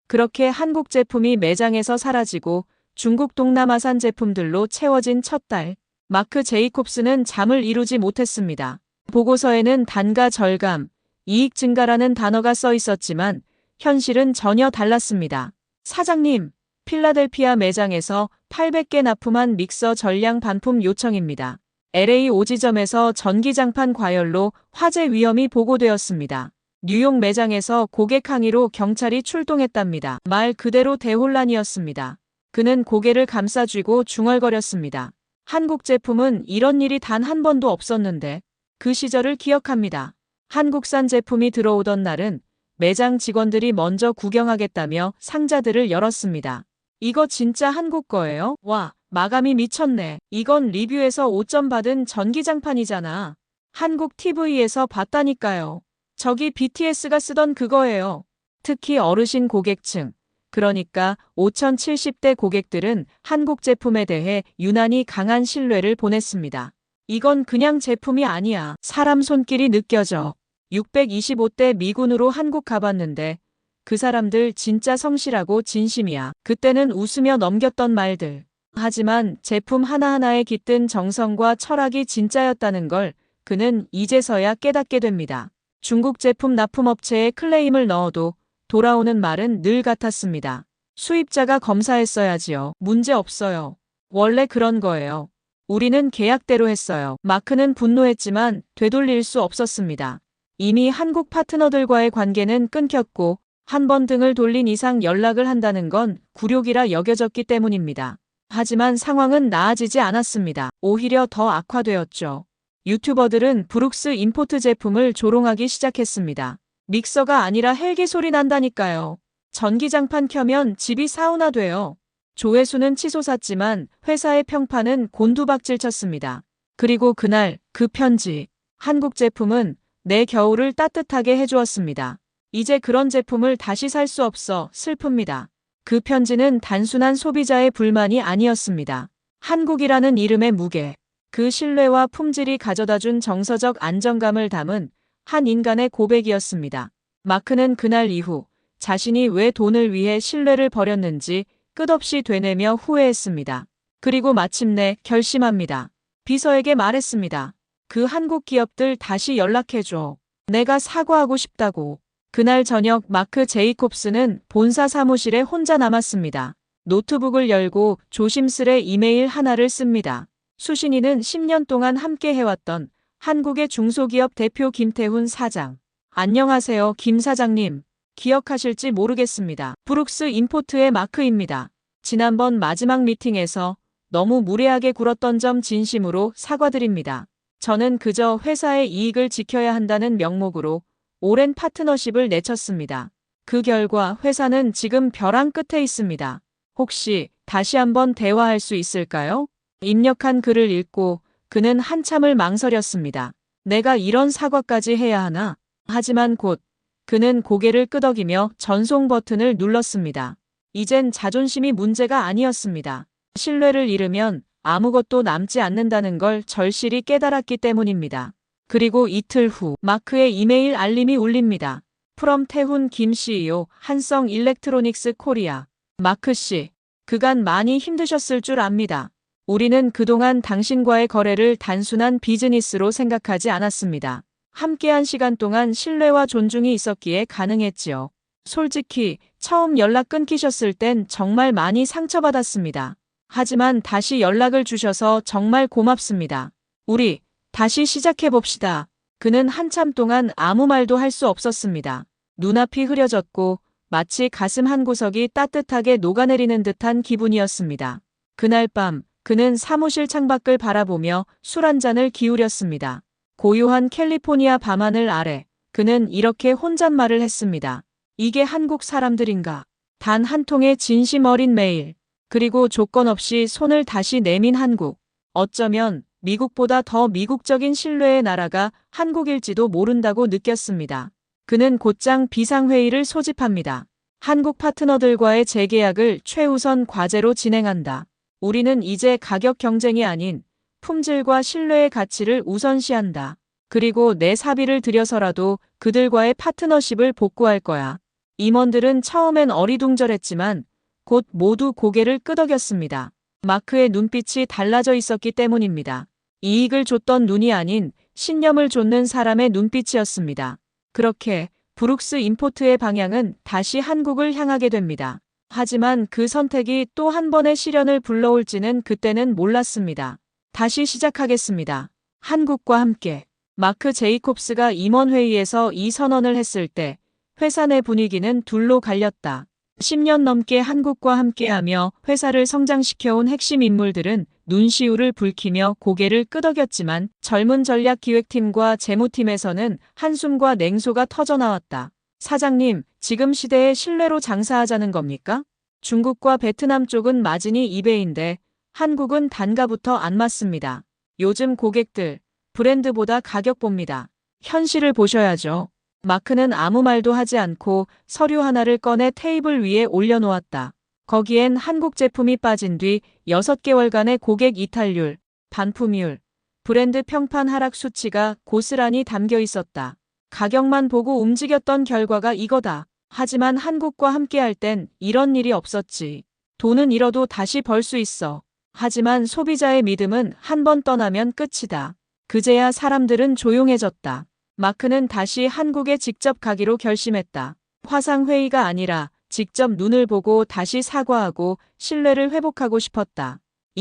그렇게 한국 제품이 매장에서 사라지고 중국 동남아산 제품들로 채워진 첫 달. 마크 제이콥스는 잠을 이루지 못했습니다. 보고서에는 단가 절감, 이익 증가라는 단어가 써 있었지만 현실은 전혀 달랐습니다. 사장님, 필라델피아 매장에서 800개 납품한 믹서 전량 반품 요청입니다. LA 오지점에서 전기장판 과열로 화재 위험이 보고되었습니다. 뉴욕 매장에서 고객 항의로 경찰이 출동했답니다. 말 그대로 대혼란이었습니다. 그는 고개를 감싸쥐고 중얼거렸습니다. 한국 제품은 이런 일이 단 한 번도 없었는데 그 시절을 기억합니다. 한국산 제품이 들어오던 날은 매장 직원들이 먼저 구경하겠다며 상자들을 열었습니다. 이거 진짜 한국 거예요? 와, 마감이 미쳤네. 이건 리뷰에서 5점 받은 전기장판이잖아. 한국 TV에서 봤다니까요. 저기 BTS가 쓰던 그거예요. 특히 어르신 고객층, 그러니까 5070대 고객들은 한국 제품에 대해 유난히 강한 신뢰를 보냈습니다. 이건 그냥 제품이 아니야. 사람 손길이 느껴져. 625대 미군으로 한국 가봤는데 그 사람들 진짜 성실하고 진심이야. 그때는 웃으며 넘겼던 말들. 하지만 제품 하나하나에 깃든 정성과 철학이 진짜였다는 걸 그는 이제서야 깨닫게 됩니다. 중국 제품 납품업체에 클레임을 넣어도 돌아오는 말은 늘 같았습니다. 수입자가 검사했어야지요. 문제 없어요. 원래 그런 거예요. 우리는 계약대로 했어요. 마크는 분노했지만 되돌릴 수 없었습니다. 이미 한국 파트너들과의 관계는 끊겼고 한 번 등을 돌린 이상 연락을 한다는 건 굴욕이라 여겨졌기 때문입니다. 하지만 상황은 나아지지 않았습니다. 오히려 더 악화되었죠. 유튜버들은 브룩스 임포트 제품을 조롱하기 시작했습니다. 믹서가 아니라 헬기 소리 난다니까요. 전기장판 켜면 집이 사우나 돼요. 조회수는 치솟았지만 회사의 평판은 곤두박질 쳤습니다. 그리고 그날 그 편지. 한국 제품은 내 겨울을 따뜻하게 해주었습니다. 이제 그런 제품을 다시 살 수 없어 슬픕니다. 그 편지는 단순한 소비자의 불만이 아니었습니다. 한국이라는 이름의 무게, 그 신뢰와 품질이 가져다준 정서적 안정감을 담은 한 인간의 고백이었습니다. 마크는 그날 이후 자신이 왜 돈을 위해 신뢰를 버렸는지 끝없이 되뇌며 후회했습니다. 그리고 마침내 결심합니다. 비서에게 말했습니다. 그 한국 기업들 다시 연락해줘. 내가 사과하고 싶다고. 그날 저녁 마크 제이콥스는 본사 사무실에 혼자 남았습니다. 노트북을 열고 조심스레 이메일 하나를 씁니다. 수신이는 10년 동안 함께 해왔던 한국의 중소기업 대표 김태훈 사장. 안녕하세요, 김 사장님. 기억하실지 모르겠습니다. 브룩스 임포트의 마크입니다. 지난번 마지막 미팅에서 너무 무례하게 굴었던 점 진심으로 사과드립니다. 저는 그저 회사의 이익을 지켜야 한다는 명목으로 오랜 파트너십을 내쳤습니다. 그 결과 회사는 지금 벼랑 끝에 있습니다. 혹시 다시 한번 대화할 수 있을까요? 입력한 글을 읽고 그는 한참을 망설였습니다. 내가 이런 사과까지 해야 하나? 하지만 곧 그는 고개를 끄덕이며 전송 버튼을 눌렀습니다. 이젠 자존심이 문제가 아니었습니다. 신뢰를 잃으면 아무것도 남지 않는다는 걸 절실히 깨달았기 때문입니다. 그리고 이틀 후 마크의 이메일 알림이 울립니다. 프롬 태훈 김 CEO 한성 일렉트로닉스 코리아. 마크 씨, 그간 많이 힘드셨을 줄 압니다. 우리는 그동안 당신과의 거래를 단순한 비즈니스로 생각하지 않았습니다. 함께한 시간 동안 신뢰와 존중이 있었기에 가능했지요. 솔직히 처음 연락 끊기셨을 땐 정말 많이 상처받았습니다. 하지만 다시 연락을 주셔서 정말 고맙습니다. 우리 다시 시작해봅시다. 그는 한참 동안 아무 말도 할 수 없었습니다. 눈앞이 흐려졌고 마치 가슴 한 구석이 따뜻하게 녹아내리는 듯한 기분이었습니다. 그날 밤 그는 사무실 창밖을 바라보며 술 한 잔을 기울였습니다. 고요한 캘리포니아 밤하늘 아래 그는 이렇게 혼잣말을 했습니다. 이게 한국 사람들인가? 단 한 통의 진심 어린 메일. 그리고 조건 없이 손을 다시 내민 한국. 어쩌면 미국보다 더 미국적인 신뢰의 나라가 한국일지도 모른다고 느꼈습니다. 그는 곧장 비상회의를 소집합니다. 한국 파트너들과의 재계약을 최우선 과제로 진행한다. 우리는 이제 가격 경쟁이 아닌 품질과 신뢰의 가치를 우선시한다. 그리고 내 사비를 들여서라도 그들과의 파트너십을 복구할 거야. 임원들은 처음엔 어리둥절했지만 곧 모두 고개를 끄덕였습니다. 마크의 눈빛이 달라져 있었기 때문입니다. 이익을 줬던 눈이 아닌 신념을 좇는 사람의 눈빛이었습니다. 그렇게 브룩스 임포트의 방향은 다시 한국을 향하게 됩니다. 하지만 그 선택이 또 한 번의 시련을 불러올지는 그때는 몰랐습니다. 다시 시작하겠습니다. 한국과 함께. 마크 제이콥스가 임원회의에서 이 선언을 했을 때 회사 내 분위기는 둘로 갈렸다. 10년 넘게 한국과 함께하며 회사를 성장시켜온 핵심 인물들은 눈시울을 붉히며 고개를 끄덕였지만 젊은 전략기획팀과 재무팀에서는 한숨과 냉소가 터져나왔다. 사장님, 지금 시대에 신뢰로 장사하자는 겁니까? 중국과 베트남 쪽은 마진이 2배인데 한국은 단가부터 안 맞습니다. 요즘 고객들, 브랜드보다 가격 봅니다. 현실을 보셔야죠. 마크는 아무 말도 하지 않고 서류 하나를 꺼내 테이블 위에 올려놓았다. 거기엔 한국 제품이 빠진 뒤 6개월간의 고객 이탈률, 반품률, 브랜드 평판 하락 수치가 고스란히 담겨 있었다. 가격만 보고 움직였던 결과가 이거다. 하지만 한국과 함께할 땐 이런 일이 없었지. 돈은 잃어도 다시 벌 수 있어. 하지만 소비자의 믿음은 한 번 떠나면 끝이다. 그제야 사람들은 조용해졌다. 마크는 다시 한국에 직접 가기로 결심했다. 화상회의가 아니라 직접 눈을 보고 다시 사과하고 신뢰를 회복하고 싶었다.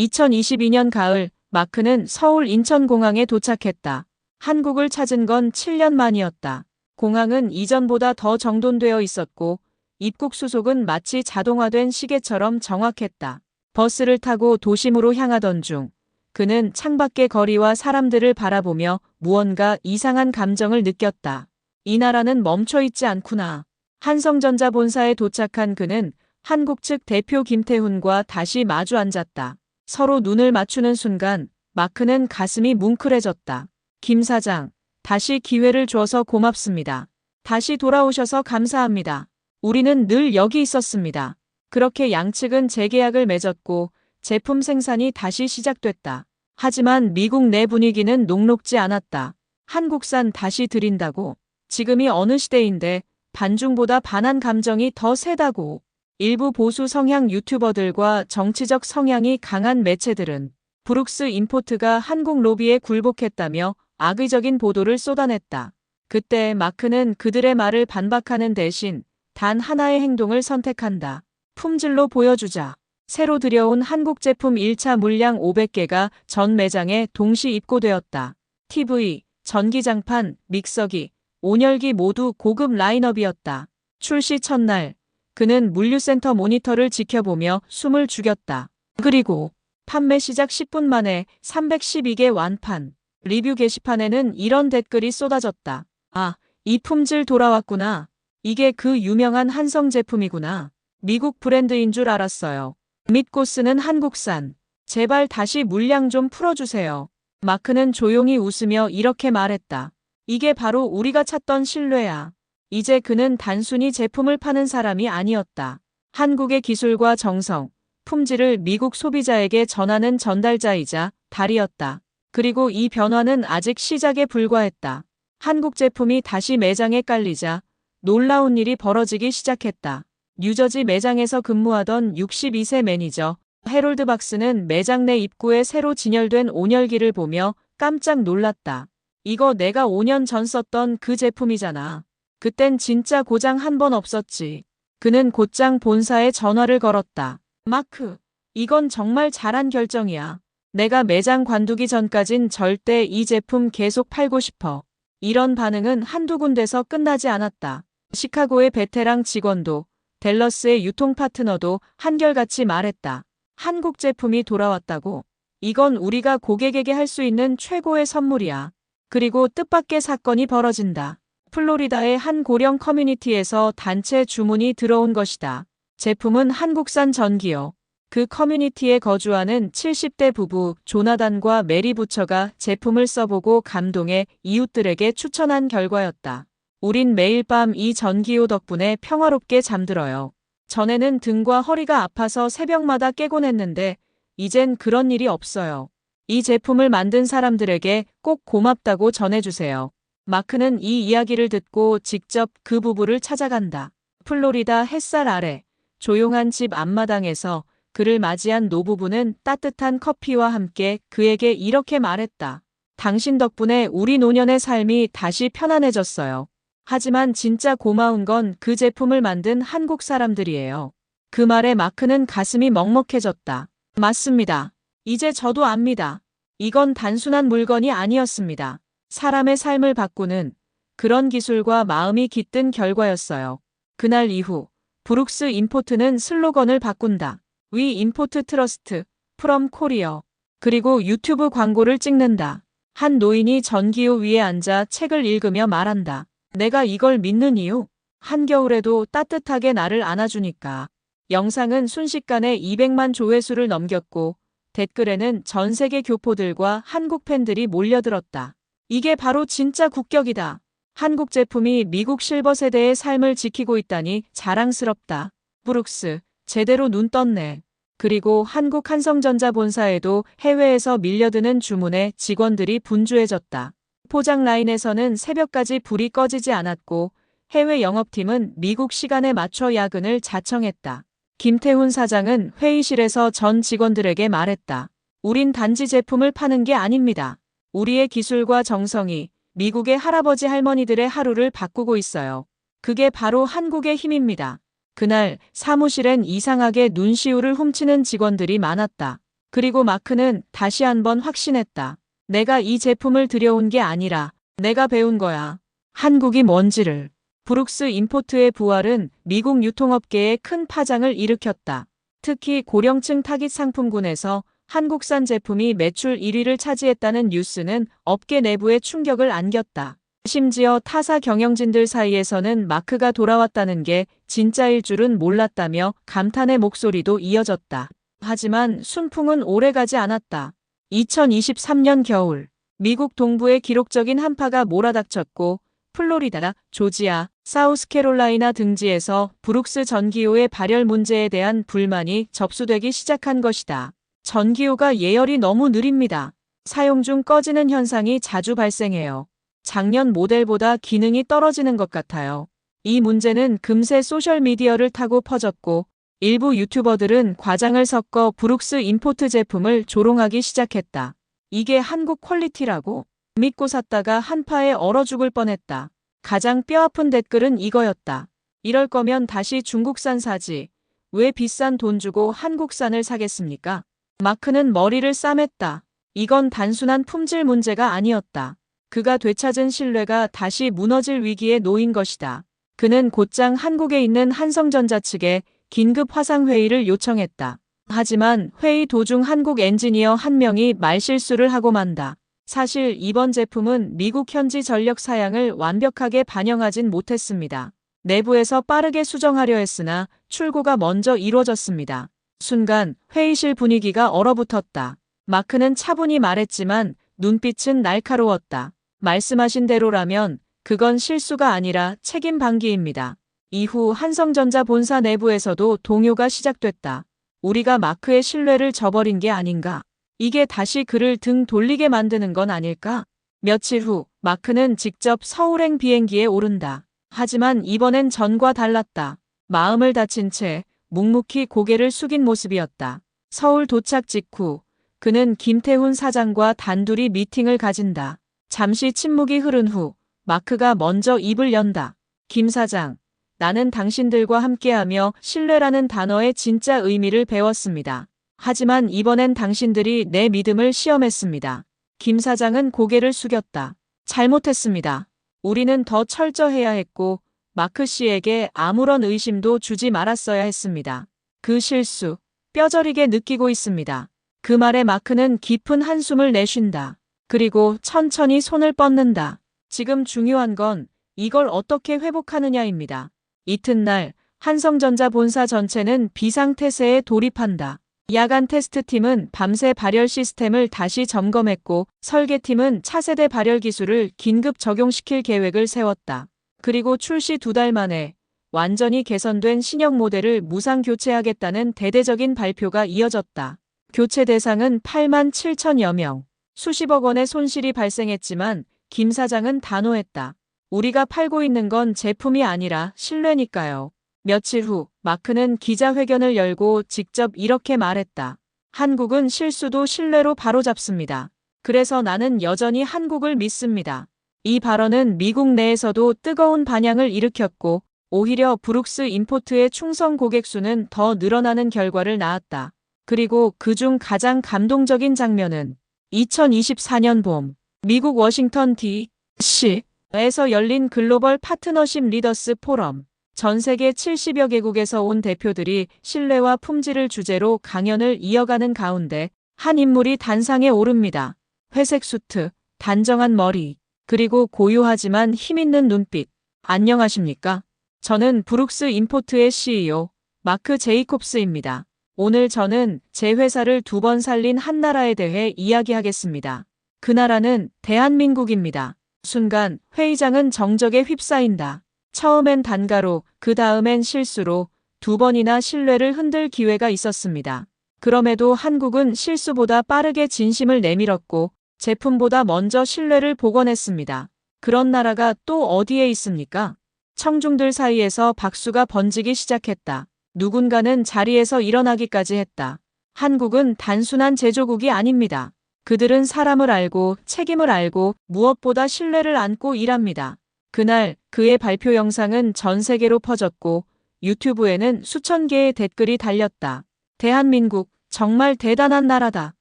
2022년 가을, 마크는 서울 인천공항에 도착했다. 한국을 찾은 건 7년 만이었다. 공항은 이전보다 더 정돈되어 있었고 입국 수속은 마치 자동화된 시계처럼 정확했다. 버스를 타고 도심으로 향하던 중 그는 창밖의 거리와 사람들을 바라보며 무언가 이상한 감정을 느꼈다. 이 나라는 멈춰있지 않구나. 한성전자 본사에 도착한 그는 한국 측 대표 김태훈과 다시 마주 앉았다. 서로 눈을 맞추는 순간 마크는 가슴이 뭉클해졌다. 김 사장, 다시 기회를 줘서 고맙습니다. 다시 돌아오셔서 감사합니다. 우리는 늘 여기 있었습니다. 그렇게 양측은 재계약을 맺었고 제품 생산이 다시 시작됐다. 하지만 미국 내 분위기는 녹록지 않았다. 한국산 다시 드린다고. 지금이 어느 시대인데 반중보다 반한 감정이 더 세다고. 일부 보수 성향 유튜버들과 정치적 성향이 강한 매체들은 브룩스 임포트가 한국 로비에 굴복했다며 악의적인 보도를 쏟아냈다. 그때 마크는 그들의 말을 반박하는 대신 단 하나의 행동을 선택한다. 품질로 보여주자. 새로 들여온 한국 제품 1차 물량 500개가 전 매장에 동시 입고되었다. TV, 전기장판, 믹서기, 온열기 모두 고급 라인업이었다. 출시 첫날, 그는 물류센터 모니터를 지켜보며 숨을 죽였다. 그리고 판매 시작 10분 만에 312개 완판. 리뷰 게시판에는 이런 댓글이 쏟아졌다. 아, 이 품질 돌아왔구나. 이게 그 유명한 한성 제품이구나. 미국 브랜드인 줄 알았어요. 믿고 쓰는 한국산. 제발 다시 물량 좀 풀어주세요. 마크는 조용히 웃으며 이렇게 말했다. 이게 바로 우리가 찾던 신뢰야. 이제 그는 단순히 제품을 파는 사람이 아니었다. 한국의 기술과 정성, 품질을 미국 소비자에게 전하는 전달자이자 달이었다. 그리고 이 변화는 아직 시작에 불과했다. 한국 제품이 다시 매장에 깔리자 놀라운 일이 벌어지기 시작했다. 뉴저지 매장에서 근무하던 62세 매니저 해롤드 박스는 매장 내 입구에 새로 진열된 온열기를 보며 깜짝 놀랐다. 이거 내가 5년 전 썼던 그 제품이잖아. 그땐 진짜 고장 한 번 없었지. 그는 곧장 본사에 전화를 걸었다. 마크, 이건 정말 잘한 결정이야. 내가 매장 관두기 전까진 절대 이 제품 계속 팔고 싶어. 이런 반응은 한두 군데서 끝나지 않았다. 시카고의 베테랑 직원도 댈러스의 유통 파트너도 한결같이 말했다. 한국 제품이 돌아왔다고. 이건 우리가 고객에게 할 수 있는 최고의 선물이야. 그리고 뜻밖의 사건이 벌어진다. 플로리다의 한 고령 커뮤니티에서 단체 주문이 들어온 것이다. 제품은 한국산 전기요. 그 커뮤니티에 거주하는 70대 부부 조나단과 메리 부처가 제품을 써보고 감동해 이웃들에게 추천한 결과였다. 우린 매일 밤 이 전기요 덕분에 평화롭게 잠들어요. 전에는 등과 허리가 아파서 새벽마다 깨곤 했는데 이젠 그런 일이 없어요. 이 제품을 만든 사람들에게 꼭 고맙다고 전해주세요. 마크는 이 이야기를 듣고 직접 그 부부를 찾아간다. 플로리다 햇살 아래 조용한 집 앞마당에서 그를 맞이한 노부부는 따뜻한 커피와 함께 그에게 이렇게 말했다. 당신 덕분에 우리 노년의 삶이 다시 편안해졌어요. 하지만 진짜 고마운 건 그 제품을 만든 한국 사람들이에요. 그 말에 마크는 가슴이 먹먹해졌다. 맞습니다. 이제 저도 압니다. 이건 단순한 물건이 아니었습니다. 사람의 삶을 바꾸는 그런 기술과 마음이 깃든 결과였어요. 그날 이후 브룩스 임포트는 슬로건을 바꾼다. We import trust from Korea. 그리고 유튜브 광고를 찍는다. 한 노인이 전기요 위에 앉아 책을 읽으며 말한다. 내가 이걸 믿는 이유? 한겨울에도 따뜻하게 나를 안아주니까. 영상은 순식간에 200만 조회수를 넘겼고 댓글에는 전 세계 교포들과 한국 팬들이 몰려들었다. 이게 바로 진짜 국격이다. 한국 제품이 미국 실버 세대의 삶을 지키고 있다니 자랑스럽다. 브룩스, 제대로 눈 떴네. 그리고 한국 한성전자 본사에도 해외에서 밀려드는 주문에 직원들이 분주해졌다. 포장 라인에서는 새벽까지 불이 꺼지지 않았고 해외 영업팀은 미국 시간에 맞춰 야근을 자청했다. 김태훈 사장은 회의실에서 전 직원들에게 말했다. 우린 단지 제품을 파는 게 아닙니다. 우리의 기술과 정성이 미국의 할아버지 할머니들의 하루를 바꾸고 있어요. 그게 바로 한국의 힘입니다. 그날 사무실엔 이상하게 눈시울을 훔치는 직원들이 많았다. 그리고 마크는 다시 한번 확신했다. 내가 이 제품을 들여온 게 아니라 내가 배운 거야. 한국이 뭔지를. 브룩스 임포트의 부활은 미국 유통업계에 큰 파장을 일으켰다. 특히 고령층 타깃 상품군에서 한국산 제품이 매출 1위를 차지했다는 뉴스는 업계 내부에 충격을 안겼다. 심지어 타사 경영진들 사이에서는 마크가 돌아왔다는 게 진짜일 줄은 몰랐다며 감탄의 목소리도 이어졌다. 하지만 순풍은 오래가지 않았다. 2023년 겨울, 미국 동부에 기록적인 한파가 몰아닥쳤고 플로리다, 조지아, 사우스캐롤라이나 등지에서 브룩스 전기요의 발열 문제에 대한 불만이 접수되기 시작한 것이다. 전기요가 예열이 너무 느립니다. 사용 중 꺼지는 현상이 자주 발생해요. 작년 모델보다 기능이 떨어지는 것 같아요. 이 문제는 금세 소셜미디어를 타고 퍼졌고 일부 유튜버들은 과장을 섞어 브룩스 임포트 제품을 조롱하기 시작했다. 이게 한국 퀄리티라고? 믿고 샀다가 한파에 얼어 죽을 뻔했다. 가장 뼈아픈 댓글은 이거였다. 이럴 거면 다시 중국산 사지. 왜 비싼 돈 주고 한국산을 사겠습니까? 마크는 머리를 싸맸다. 이건 단순한 품질 문제가 아니었다. 그가 되찾은 신뢰가 다시 무너질 위기에 놓인 것이다. 그는 곧장 한국에 있는 한성전자 측에 긴급 화상회의를 요청했다. 하지만 회의 도중 한국 엔지니어 한 명이 말실수를 하고 만다. 사실 이번 제품은 미국 현지 전력 사양을 완벽하게 반영하진 못했습니다. 내부에서 빠르게 수정하려 했으나 출고가 먼저 이루어졌습니다. 순간 회의실 분위기가 얼어붙었다. 마크는 차분히 말했지만 눈빛은 날카로웠다. 말씀하신 대로라면 그건 실수가 아니라 책임 방기입니다. 이후 한성전자 본사 내부에서도 동요가 시작됐다. 우리가 마크의 신뢰를 저버린 게 아닌가? 이게 다시 그를 등 돌리게 만드는 건 아닐까? 며칠 후 마크는 직접 서울행 비행기에 오른다. 하지만 이번엔 전과 달랐다. 마음을 다친 채 묵묵히 고개를 숙인 모습이었다. 서울 도착 직후 그는 김태훈 사장과 단둘이 미팅을 가진다. 잠시 침묵이 흐른 후 마크가 먼저 입을 연다. 김 사장, 나는 당신들과 함께하며 신뢰라는 단어의 진짜 의미를 배웠습니다. 하지만 이번엔 당신들이 내 믿음을 시험했습니다. 김 사장은 고개를 숙였다. 잘못했습니다. 우리는 더 철저해야 했고 마크 씨에게 아무런 의심도 주지 말았어야 했습니다. 그 실수, 뼈저리게 느끼고 있습니다. 그 말에 마크는 깊은 한숨을 내쉰다. 그리고 천천히 손을 뻗는다. 지금 중요한 건 이걸 어떻게 회복하느냐입니다. 이튿날 한성전자 본사 전체는 비상태세에 돌입한다. 야간 테스트팀은 밤새 발열 시스템을 다시 점검했고 설계팀은 차세대 발열 기술을 긴급 적용시킬 계획을 세웠다. 그리고 출시 2달 만에 완전히 개선된 신형 모델을 무상 교체하겠다는 대대적인 발표가 이어졌다. 교체 대상은 8만 7천여 명. 수십억 원의 손실이 발생했지만 김 사장은 단호했다. 우리가 팔고 있는 건 제품이 아니라 신뢰니까요. 며칠 후 마크는 기자회견을 열고 직접 이렇게 말했다. 한국은 실수도 신뢰로 바로잡습니다. 그래서 나는 여전히 한국을 믿습니다. 이 발언은 미국 내에서도 뜨거운 반향을 일으켰고 오히려 브룩스 임포트의 충성 고객 수는 더 늘어나는 결과를 낳았다. 그리고 그중 가장 감동적인 장면은 2024년 봄 미국 워싱턴 D.C.에서 열린 글로벌 파트너십 리더스 포럼. 전 세계 70여 개국에서 온 대표들이 신뢰와 품질을 주제로 강연을 이어가는 가운데 한 인물이 단상에 오릅니다. 회색 수트, 단정한 머리, 그리고 고요하지만 힘있는 눈빛. 안녕하십니까? 저는 브룩스 임포트의 CEO, 마크 제이콥스입니다. 오늘 저는 제 회사를 2번 살린 한 나라에 대해 이야기하겠습니다. 그 나라는 대한민국입니다. 순간 회의장은 정적에 휩싸인다. 처음엔 단가로, 그 다음엔 실수로 2번이나 신뢰를 흔들 기회가 있었습니다. 그럼에도 한국은 실수보다 빠르게 진심을 내밀었고 제품보다 먼저 신뢰를 복원했습니다. 그런 나라가 또 어디에 있습니까? 청중들 사이에서 박수가 번지기 시작했다. 누군가는 자리에서 일어나기까지 했다. 한국은 단순한 제조국이 아닙니다. 그들은 사람을 알고 책임을 알고 무엇보다 신뢰를 안고 일합니다. 그날 그의 발표 영상은 전 세계로 퍼졌고 유튜브에는 수천 개의 댓글이 달렸다. 대한민국 정말 대단한 나라다.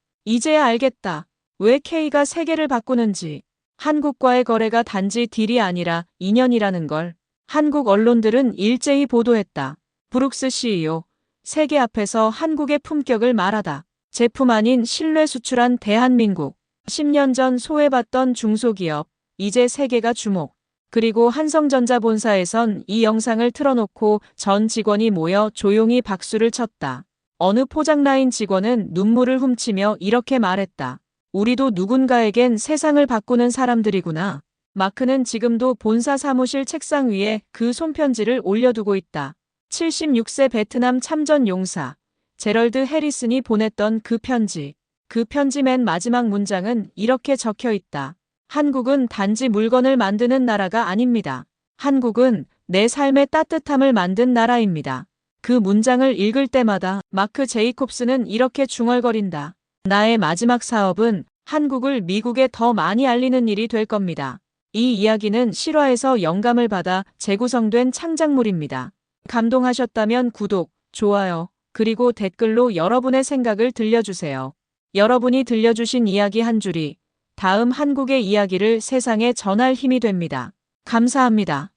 이제야 알겠다. 왜 K가 세계를 바꾸는지. 한국과의 거래가 단지 딜이 아니라 인연이라는 걸. 한국 언론들은 일제히 보도했다. 브룩스 CEO, 세계 앞에서 한국의 품격을 말하다. 제품 아닌 신뢰 수출한 대한민국. 10년 전 소외받던 중소기업, 이제 세계가 주목. 그리고 한성전자 본사에선 이 영상을 틀어놓고 전 직원이 모여 조용히 박수를 쳤다. 어느 포장라인 직원은 눈물을 훔치며 이렇게 말했다. 우리도 누군가에겐 세상을 바꾸는 사람들이구나. 마크는 지금도 본사 사무실 책상 위에 그 손편지를 올려두고 있다. 76세 베트남 참전 용사 제럴드 해리슨이 보냈던 그 편지. 그 편지 맨 마지막 문장은 이렇게 적혀 있다. 한국은 단지 물건을 만드는 나라가 아닙니다. 한국은 내 삶의 따뜻함을 만든 나라입니다. 그 문장을 읽을 때마다 마크 제이콥스는 이렇게 중얼거린다. 나의 마지막 사업은 한국을 미국에 더 많이 알리는 일이 될 겁니다. 이 이야기는 실화에서 영감을 받아 재구성된 창작물입니다. 감동하셨다면 구독, 좋아요, 그리고 댓글로 여러분의 생각을 들려주세요. 여러분이 들려주신 이야기 한 줄이 다음 한국의 이야기를 세상에 전할 힘이 됩니다. 감사합니다.